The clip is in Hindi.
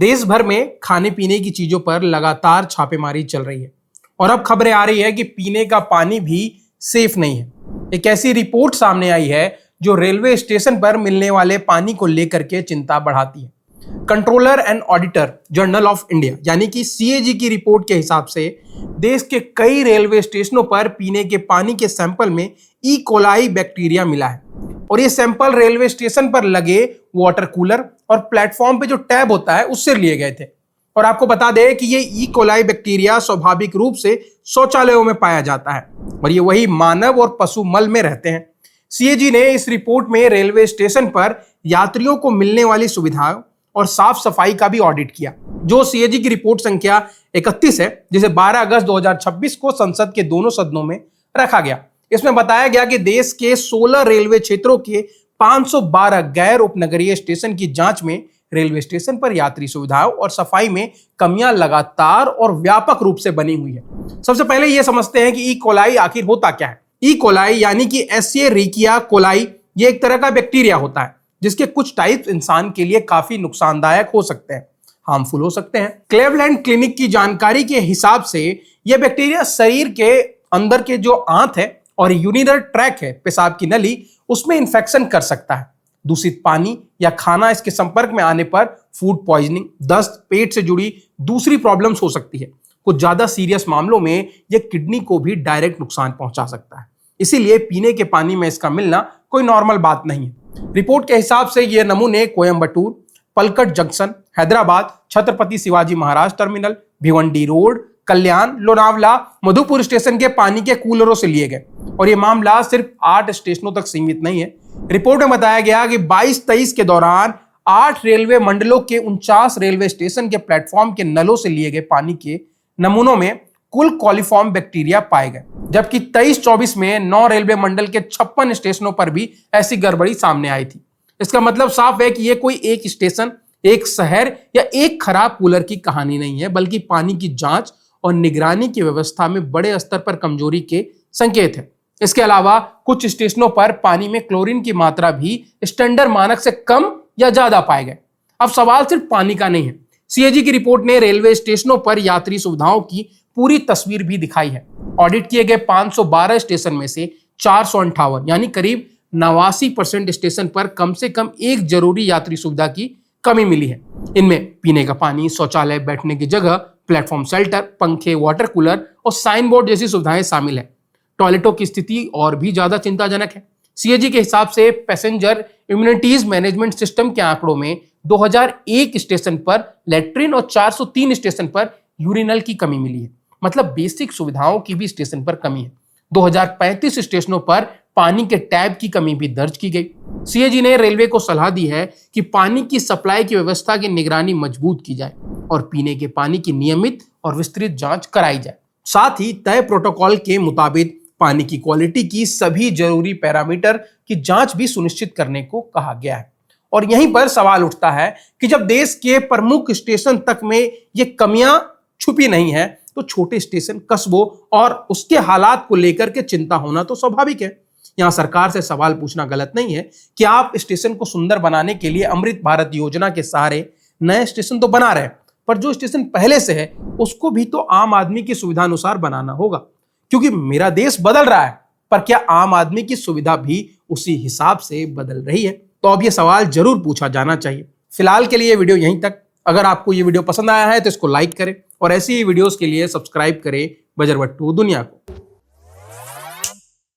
देश भर में खाने पीने की चीजों पर लगातार छापेमारी चल रही है और अब खबरें आ रही है कि पीने का पानी भी सेफ नहीं है। एक ऐसी रिपोर्ट सामने आई है जो रेलवे स्टेशन पर मिलने वाले पानी को लेकर के चिंता बढ़ाती है। Controller and auditor general of India यानी कि सीएजी की रिपोर्ट के हिसाब से देश के कई रेलवे स्टेशनों पर पीने के पानी के सैंपल में ई कोलाई बैक्टीरिया मिला है और ये सैंपल रेलवे स्टेशन पर लगे वाटर कूलर और प्लेटफॉर्म पे जो टैब होता है उससे लिए गए थे। और आपको बता दें कि ये ई कोलाई बैक्टीरिया स्वाभाविक रूप से शौचालयों में पाया जाता है और ये वही मानव और पशु मल में रहते हैं। सीएजी ने इस रिपोर्ट में रेलवे स्टेशन पर यात्रियों को मिलने वाली सुविधाओं और साफ सफाई का भी ऑडिट किया। जो सीएजी की रिपोर्ट संख्या 31 है, जिसे 12 अगस्त 2026 को संसद के दोनों सदनों में रखा गया। इसमें बताया गया कि देश के 16 रेलवे क्षेत्रों के 512 गैर उपनगरीय स्टेशन की जांच में रेलवे स्टेशन पर यात्री सुविधाओं और सफाई में कमियां लगातार और व्यापक रूप से बनी हुई है। सबसे पहले यह समझते हैं कि ई कोलाई आखिर होता क्या है। ई कोलाई यानी कि एस्चेरिचिया कोलाई ये एक तरह का बैक्टीरिया होता है जिसके कुछ टाइप्स इंसान के लिए काफी नुकसानदायक हो सकते हैं, हार्मफुल हो सकते हैं। क्लेवलैंड क्लिनिक की जानकारी के हिसाब से यह बैक्टीरिया शरीर के अंदर के जो आंत है और यूरिनरी ट्रैक है, पेशाब की नली, उसमें इंफेक्शन कर सकता है। दूषित पानी या खाना इसके संपर्क में आने पर फूड पॉइजनिंग, दस्त, पेट से जुड़ी दूसरी प्रॉब्लम्स हो सकती है। कुछ ज्यादा सीरियस मामलों में यह किडनी को भी डायरेक्ट नुकसान पहुंचा सकता है। इसीलिए पीने के पानी में इसका मिलना कोई नॉर्मल बात नहीं है। रिपोर्ट के हिसाब से ये नमूने Coimbatore, Palakkad junction, Hyderabad, Chhatrapati Shivaji Maharaj terminal, Bhiwandi road, कल्याण, लोनावला, मधुपुर स्टेशन के पानी के कूलरों से लिए गए और ये मामला सिर्फ 8 स्टेशनों तक सीमित नहीं है। रिपोर्ट में बताया गया कि 22-23 के दौरान 8 रेलवे मंडलों के 49 रेलवे स्टेशन के प्लेटफॉर्म के नलों से लिए गए पानी के नमूनों में कुल कॉलीफॉर्म बैक्टीरिया पाए गए, जबकि 23-24 में 9 रेलवे मंडल के 56 स्टेशनों पर भी ऐसी गड़बड़ी सामने आई थी। इसका मतलब साफ है कि यह कोई एक स्टेशन, एक शहर या एक खराब कूलर की कहानी नहीं है, बल्कि पानी की जांच और निगरानी की व्यवस्था में बड़े स्तर पर कमजोरी के संकेत है। इसके अलावा कुछ स्टेशनों पर पानी में क्लोरीन की मात्रा भी स्टैंडर्ड मानक से कम या ज्यादा पाए गए। अब सवाल सिर्फ पानी का नहीं है। सीएजी की रिपोर्ट ने रेलवे स्टेशनों पर यात्री सुविधाओं की पूरी तस्वीर भी दिखाई है। ऑडिट किए गए 512 स्टेशन में से 458 यानी करीब 89% स्टेशन पर कम से कम एक जरूरी यात्री सुविधा की कमी मिली है। इनमें पीने का पानी, शौचालय, बैठने की जगह, प्लेटफॉर्म शेल्टर, पंखे, वाटर कूलर और साइन बोर्ड जैसी सुविधाएं शामिल है। टॉयलेटों की स्थिति और भी ज्यादा चिंताजनक है। सीएजी के हिसाब से पैसेंजर इम्यूनिटीज मैनेजमेंट सिस्टम के आंकड़ों में 2001 स्टेशन पर लैट्रिन और 403 स्टेशन पर यूरिनल की कमी मिली है। मतलब बेसिक सुविधाओं की भी स्टेशन पर कमी है। 2035 स्टेशनों पर पानी के टैब की कमी भी दर्ज की गई। सीएजी ने रेलवे को सलाह दी है कि पानी की सप्लाई की व्यवस्था की निगरानी मजबूत की जाए और पीने के पानी की नियमित और विस्तृत जांच कराई जाए। साथ ही तय प्रोटोकॉल के मुताबिक पानी की क्वालिटी की सभी जरूरी पैरामीटर की जांच भी सुनिश्चित करने को कहा गया है। और यहीं पर सवाल उठता है कि जब देश के प्रमुख स्टेशन तक में ये कमियां छुपी नहीं है, तो छोटे स्टेशन, कस्बों और उसके हालात को लेकर के चिंता होना तो स्वाभाविक है। यहां सरकार से सवाल पूछना गलत नहीं है कि आप स्टेशन को सुंदर बनाने के लिए अमृत भारत योजना के सहारे नए स्टेशन तो बना रहे हैं, पर जो स्टेशन पहले से है उसको भी तो आम आदमी की सुविधा अनुसार बनाना होगा, क्योंकि मेरा देश बदल रहा है, पर क्या आम आदमी की सुविधा भी उसी हिसाब से बदल रही है? तो अब यह सवाल जरूर पूछा जाना चाहिए। फिलहाल के लिए वीडियो यहीं तक। अगर आपको ये वीडियो पसंद आया है तो इसको लाइक करें और ऐसी ही वीडियोस के लिए सब्सक्राइब करें बजरवट्टू दुनिया को।